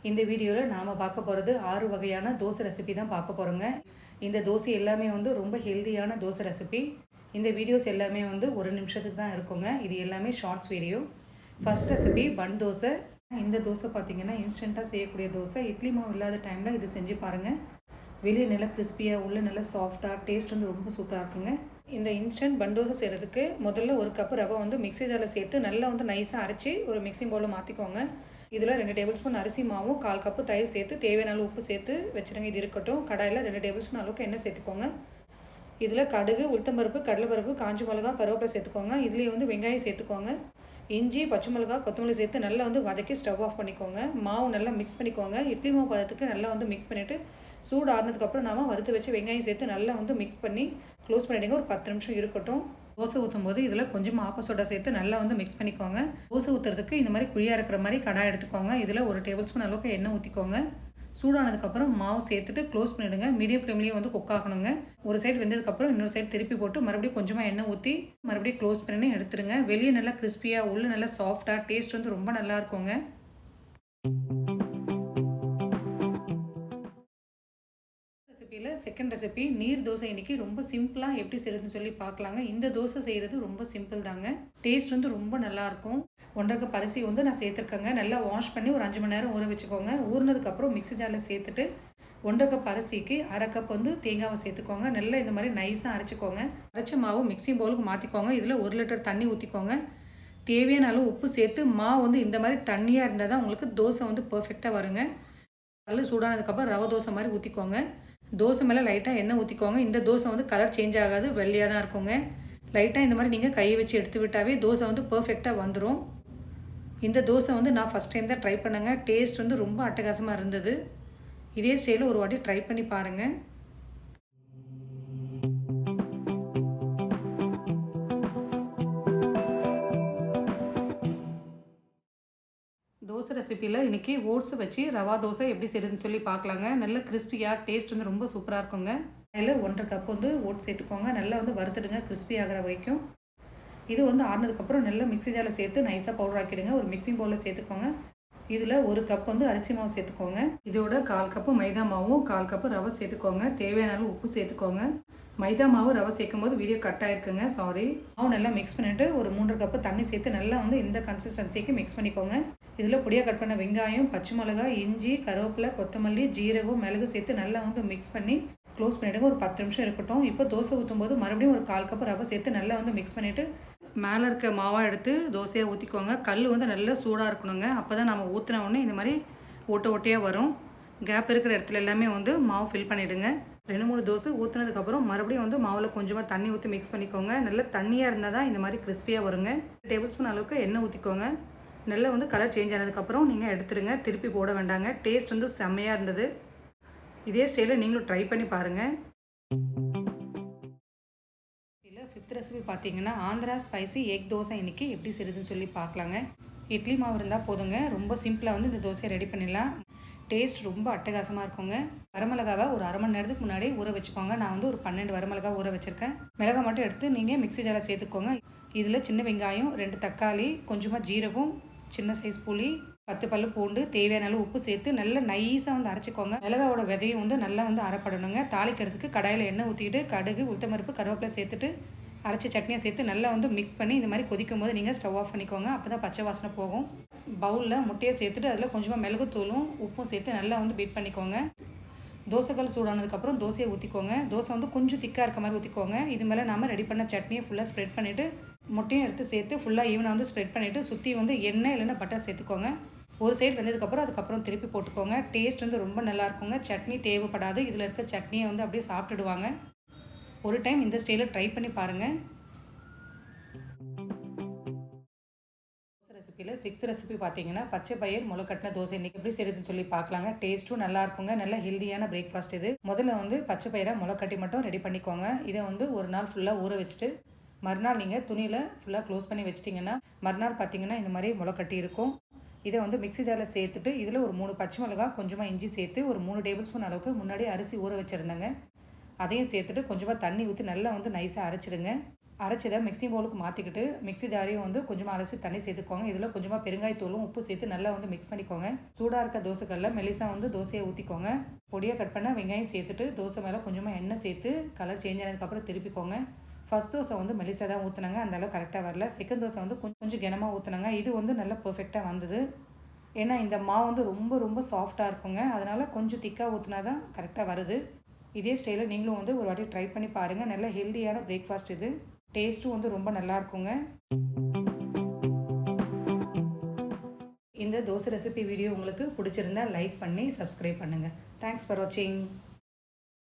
இந்த வீடியோவில் நாம் பார்க்க போகிறது 6 வகையான தோசை ரெசிபி தான் பார்க்க போகிறோங்க. இந்த தோசை எல்லாமே வந்து ரொம்ப ஹெல்தியான தோசை ரெசிபி. இந்த வீடியோஸ் எல்லாமே வந்து 1 நிமிஷத்துக்கு தான் இருக்குங்க. இது எல்லாமே ஷார்ட்ஸ் வீடியோ. ஃபர்ஸ்ட் ரெசிபி பன் தோசை. இந்த தோசை பார்த்திங்கன்னா இன்ஸ்டண்ட்டாக செய்யக்கூடிய தோசை. இட்லி மாவு இல்லாத டைமில் இது செஞ்சு பாருங்கள். வெளியே நல்லா கிறிஸ்பியாக உள்ளே நல்லா சாஃப்டாக டேஸ்ட் வந்து ரொம்ப சூப்பராக இருக்குங்க. இந்த இன்ஸ்டன்ட் பன் தோசை செய்கிறதுக்கு முதல்ல 1 கப்பு ரவை வந்து மிக்ஸி ஜாரில் சேர்த்து நல்லா வந்து நைஸாக அரைச்சி ஒரு மிக்சிங் பவுலில் மாற்றிக்கோங்க. இதில் 2 டேபிள் ஸ்பூன் அரிசி மாவும் 1/4 கப்பு தயிர் சேர்த்து தேவையான அளவு உப்பு சேர்த்து வச்சுருங்க. இது இருக்கட்டும். கடாயில் 2 டேபிள் ஸ்பூன் அளவுக்கு எண்ணெய் சேர்த்துக்கோங்க. இதில் கடுகு, உளுத்தம்பருப்பு, கடலைப்பருப்பு, காஞ்சி மிளகா, கருவேப்பிலை சேர்த்துக்கோங்க. இதுலேயே வந்து வெங்காயம் சேர்த்துக்கோங்க. இஞ்சி, பச்சை மிளகா, கொத்தமல்லி சேர்த்து நல்லா வந்து வதக்கி ஸ்டவ் ஆஃப் பண்ணிக்கோங்க. மாவு நல்லா மிக்ஸ் பண்ணிக்கோங்க. இட்லி மாவு பதத்துக்கு நல்லா வந்து மிக்ஸ் பண்ணிவிட்டு சூடு ஆறுனதுக்கப்புறம் நாம் வறுத்து வச்சு வெங்காயம் சேர்த்து நல்லா வந்து மிக்ஸ் பண்ணி க்ளோஸ் பண்ணிவிடுங்க. ஒரு 10 நிமிஷம் இருக்கட்டும். தோசை ஊற்றும் போது இதில் கொஞ்சமாக ஆப்ப சோடா சேர்த்து நல்லா வந்து மிக்ஸ் பண்ணிக்கோங்க. தோசை ஊற்றுறதுக்கு இந்த மாதிரி குழியாக இருக்கிற மாதிரி கடாய் எடுத்துக்கோங்க. இதில் 1 டேபிள் ஸ்பூன் அளவுக்கு எண்ணெய் ஊற்றிக்கோங்க. சூடானதுக்கப்புறம் மாவு சேர்த்துட்டு க்ளோஸ் பண்ணிவிடுங்க. மீடியம் ஃப்ளேம்லேயே வந்து குக் ஆகணுங்க. ஒரு சைடு வெந்ததுக்கப்புறம் இன்னொரு சைடு திருப்பி போட்டு மறுபடியும் கொஞ்சமாக எண்ணெய் ஊற்றி மறுபடியும் க்ளோஸ் பண்ணி எடுத்துருங்க. வெளியே நல்லா கிறிஸ்பியாக உள்ளே நல்லா சாஃப்டாக டேஸ்ட் வந்து ரொம்ப நல்லா இருக்குங்க. ரெசிபியில் செகண்ட் ரெசிபி நீர் தோசை. இன்றைக்கி ரொம்ப சிம்பிளாக எப்படி செய்கிறதுன்னு சொல்லி பார்க்கலாங்க. இந்த தோசை செய்கிறது ரொம்ப சிம்பிள் தாங்க. டேஸ்ட் வந்து ரொம்ப நல்லாயிருக்கும். 1/2 கப் அரிசி வந்து நான் சேர்த்துருக்கேங்க. நல்லா வாஷ் பண்ணி ஒரு 5 மணி நேரம் ஊற வச்சுக்கோங்க. ஊறினதுக்கப்புறம் மிக்ஸி ஜாரில் சேர்த்துட்டு 1/2 கப் அரிசிக்கு 1/2 கப் வந்து தேங்காவை சேர்த்துக்கோங்க. நல்லா இந்த மாதிரி நைஸாக அரைச்சிக்கோங்க. அரைச்ச மாவு மிக்சிங் பவுலுக்கு மாற்றிக்கோங்க. இதில் 1 லிட்டர் தண்ணி ஊற்றிக்கோங்க. தேவையான அளவு உப்பு சேர்த்து மாவு வந்து இந்த மாதிரி தண்ணியாக இருந்தால் தான் உங்களுக்கு தோசை வந்து பர்ஃபெக்டாக வருங்க. நல்ல சூடானதுக்கப்புறம் ரவை தோசை மாதிரி ஊற்றிக்கோங்க. தோசை மேலே லைட்டாக எண்ணெய் ஊற்றிக்கோங்க. இந்த தோசை வந்து கலர் சேஞ்ச் ஆகாது, வெள்ளையாக தான் இருக்குங்க. லைட்டாக இந்த மாதிரி நீங்கள் கையை வச்சு எடுத்து விட்டாவே தோசை வந்து பர்ஃபெக்டாக வந்துடும். இந்த தோசை வந்து நான் ஃபஸ்ட் டைம் தான் ட்ரை பண்ணேங்க. டேஸ்ட் வந்து ரொம்ப அட்டகாசமாக இருந்தது. இதே ஸ்டைலில் ஒரு வாட்டி ட்ரை பண்ணி பாருங்கள். தோசை ரெசிப்பியில் இன்றைக்கி ஓட்ஸ் வச்சு ரவா தோசை எப்படி செய்யுதுன்னு சொல்லி பார்க்கலாங்க. நல்ல கிறிஸ்பியாக டேஸ்ட் வந்து ரொம்ப சூப்பராக இருக்குங்க. அதில் 1/2 கப் வந்து ஓட்ஸ் சேர்த்துக்கோங்க. நல்லா வந்து வறுத்துடுங்க கிறிஸ்பி ஆகிற வரைக்கும். இது வந்து ஆறுனதுக்கப்புறம் நல்லா மிக்ஸி ஜாரில் சேர்த்து நைஸாக பவுடர் ஆக்கிடுங்க. ஒரு மிக்சிங் பவுலில் சேர்த்துக்கோங்க. இதில் 1 கப் வந்து அரிசி மாவு சேர்த்துக்கோங்க. இதோட 1/4 கப்பு மைதா மாவும் 1/4 கப்பு ரவை சேர்த்துக்கோங்க. தேவையான அளவு உப்பு சேர்த்துக்கோங்க. மைதா மாவு ரவை சேர்க்கும் போது வீடியோ கட் ஆகிருக்குங்க, சாரி. மாவு நல்லா மிக்ஸ் பண்ணிவிட்டு ஒரு 3 கப்பு தண்ணி சேர்த்து நல்லா வந்து இந்த கன்சிஸ்டன்சிக்கு மிக்ஸ் பண்ணிக்கோங்க. இதில் பொடியாக கட் பண்ண வெங்காயம், பச்சை மிளகாய், இஞ்சி, கருவேப்பிலை, கொத்தமல்லி, ஜீரகம், மிளகு சேர்த்து நல்லா வந்து மிக்ஸ் பண்ணி க்ளோஸ் பண்ணிவிடுங்க. ஒரு 10 நிமிஷம் இருக்கட்டும். இப்போ தோசை ஊற்றும் போது மறுபடியும் ஒரு 1/4 கப்பு ரவை சேர்த்து நல்லா வந்து மிக்ஸ் பண்ணிவிட்டு மேலே இருக்க மாவாக எடுத்து தோசையாக ஊற்றிக்கோங்க. கல் வந்து நல்லா சூடாக இருக்கணுங்க. அப்போ தான் நம்ம ஊற்றின உடனே இந்த மாதிரி ஓட்டையாக வரும். கேப் இருக்கிற இடத்துல எல்லாமே வந்து மாவு ஃபில் பண்ணிவிடுங்க. 2-3 தோசை ஊற்றினதுக்கப்புறம் மறுபடியும் வந்து மாவில் கொஞ்சமாக தண்ணி ஊற்றி மிக்ஸ் பண்ணிக்கோங்க. நல்லா தண்ணியாக இருந்தால் தான் இந்த மாதிரி கிறிஸ்பியாக வருங்க. 2 டேபிள் ஸ்பூன் அளவுக்கு எண்ணெய் ஊற்றிக்கோங்க. நல்லா வந்து கலர் சேஞ்ச் ஆனதுக்கப்புறம் நீங்கள் எடுத்துருங்க. திருப்பி போட வேண்டாங்க. டேஸ்ட் வந்து செம்மையாக இருந்தது. இதே ஸ்டைலில் நீங்களும் ட்ரை பண்ணி பாருங்கள். இல்லை 5th ரெசிபி பார்த்தீங்கன்னா ஆந்திரா ஸ்பைசி எக் தோசை இன்றைக்கி எப்படி செய்யுதுன்னு சொல்லி பார்க்கலாங்க. இட்லி மாவு இருந்தால் போதுங்க. ரொம்ப சிம்பிளாக வந்து இந்த தோசையை ரெடி பண்ணிடலாம். டேஸ்ட் ரொம்ப அட்டகாசமாக இருக்குங்க. வரமிளகாவை ஒரு 1/2 மணி நேரத்துக்கு முன்னாடி ஊற வச்சுக்கோங்க. நான் வந்து ஒரு 12 வரமிளகா ஊற வச்சுருக்கேன். மிளகாய் மட்டும் எடுத்து நீங்கள் மிக்ஸி ஜாரில் சேர்த்துக்கோங்க. இதில் சின்ன வெங்காயம், 2 தக்காளி, கொஞ்சமாக ஜீரகம், சின்ன சைஸ் புளி, 10 பல்லு பூண்டு, தேவையான அளவு உப்பு சேர்த்து நல்லா நைஸாக வந்து அரைச்சிக்கோங்க. மிளகாவோட விதையும் வந்து நல்லா வந்து அரைப்படணுங்க. தாளிக்கிறதுக்கு கடாயில் எண்ணெய் ஊற்றிட்டு கடுகு, உளுத்தம்பருப்பு, கருவேப்பிலை சேர்த்துட்டு அரைச்ச சட்னியை சேர்த்து நல்லா வந்து மிக்ஸ் பண்ணி இந்த மாதிரி கொதிக்கும் போது நீங்கள் ஸ்டவ் ஆஃப் பண்ணிக்கோங்க. அப்போ தான் பச்சை வாசனை போகும். பவுலில் முட்டையை சேர்த்துட்டு அதில் கொஞ்சமாக மிளகுத்தூளும் உப்பும் சேர்த்து நல்லா வந்து பீட் பண்ணிக்கோங்க. தோசைக்கல் சூடானதுக்கப்புறம் தோசையை ஊற்றிக்கோங்க. தோசை வந்து கொஞ்சம் திக்காக இருக்க மாதிரி ஊற்றிக்கோங்க. இது மேலே நாம் ரெடி பண்ண சட்னியை ஃபுல்லாக ஸ்ப்ரெட் பண்ணிவிட்டு முட்டையும் எடுத்து சேர்த்து ஃபுல்லாக ஈவனாக வந்து ஸ்ப்ரெட் பண்ணிவிட்டு சுற்றி வந்து எண்ணெய் இல்லைன்னா பட்டர் சேர்த்துக்கோங்க. ஒரு சைடு வெந்ததுக்கப்புறம் அதுக்கப்புறம் திருப்பி போட்டுக்கோங்க. டேஸ்ட் வந்து ரொம்ப நல்லாயிருக்குங்க. சட்னி தேவைப்படாது. இதில் இருக்க சட்னியை வந்து அப்படியே சாப்பிட்டுடுவாங்க. ஒரு டைம் இந்த ஸ்டைலில் ட்ரை பண்ணி பாருங்கள். ரெசிப்பியில் 6th ரெசிபி பார்த்தீங்கன்னா பச்சை பயிர் முளைக்கட்டின தோசை இன்றைக்கி எப்படி செய்யுதுன்னு சொல்லி பார்க்கலாங்க. டேஸ்ட்டும் நல்லா இருக்குங்க. நல்ல ஹெல்தியான பிரேக்ஃபாஸ்ட் இது. முதல்ல வந்து பச்சை பயிரை முளைக்கட்டி மட்டும் ரெடி பண்ணிக்கோங்க. இதை வந்து ஒரு நாள் ஃபுல்லாக ஊற வச்சுட்டு மறுநாள் நீங்கள் துணியில் ஃபுல்லாக க்ளோஸ் பண்ணி வச்சிட்டிங்கன்னா மறுநாள் பார்த்தீங்கன்னா இந்த மாதிரி முளைக்கட்டி இருக்கும். இதை வந்து மிக்ஸி ஜாரில் சேர்த்துட்டு இதில் ஒரு 3 பச்சை மிளகாய், கொஞ்சமாக இஞ்சி சேர்த்து ஒரு 3 டேபிள் ஸ்பூன் அளவுக்கு முன்னாடி அரிசி ஊற வச்சுருந்தேங்க. அதையும் சேர்த்துட்டு கொஞ்சமாக தண்ணி ஊற்றி நல்லா வந்து நைஸாக அரைச்சிடுங்க. அரைச்சதை மிக்ஸி பவுலுக்கு மாற்றிக்கிட்டு மிக்ஸி ஜாரையும் வந்து கொஞ்சமாக அலசி தண்ணி சேர்த்துக்கோங்க. இதில் கொஞ்சமாக பெருங்காயத்தூளும் உப்பு சேர்த்து நல்லா வந்து மிக்ஸ் பண்ணிக்கோங்க. சூடாக இருக்க தோசைக்கல்ல மெலிசா வந்து தோசையை ஊற்றிக்கோங்க. பொடியாக கட் பண்ண வெங்காயம் சேர்த்துட்டு தோசை மேலே கொஞ்சமாக எண்ணெய் சேர்த்து கலர் சேஞ்ச் ஆனதுக்கப்புறம் திருப்பிக்கோங்க. ஃபஸ்ட் தோசை வந்து மெலிசாக தான் ஊற்றுனாங்க, அந்தளவு கரெக்டாக வரல. செகண்ட் தோசை வந்து கொஞ்சம் கனமாக ஊற்றுனாங்க. இது வந்து நல்லா பர்ஃபெக்டாக வந்தது. ஏன்னா இந்த மாவு வந்து ரொம்ப ரொம்ப சாஃப்டாக இருக்குங்க, அதனால் கொஞ்சம் திக்காக ஊற்றினா தான் கரெக்டாக வருது. இதே ஸ்டைலில் நீங்களும் வந்து ஒரு வாட்டி ட்ரை பண்ணி பாருங்கள். நல்ல ஹெல்த்தியான பிரேக்ஃபாஸ்ட் இது. டேஸ்ட்டும் வந்து ரொம்ப நல்லா இருக்குங்க. இந்த தோசை ரெசிபி வீடியோ உங்களுக்கு பிடிச்சிருந்தா லைக் பண்ணி சப்ஸ்கிரைப் பண்ணுங்கள். தேங்க்ஸ் ஃபார் வாட்சிங்.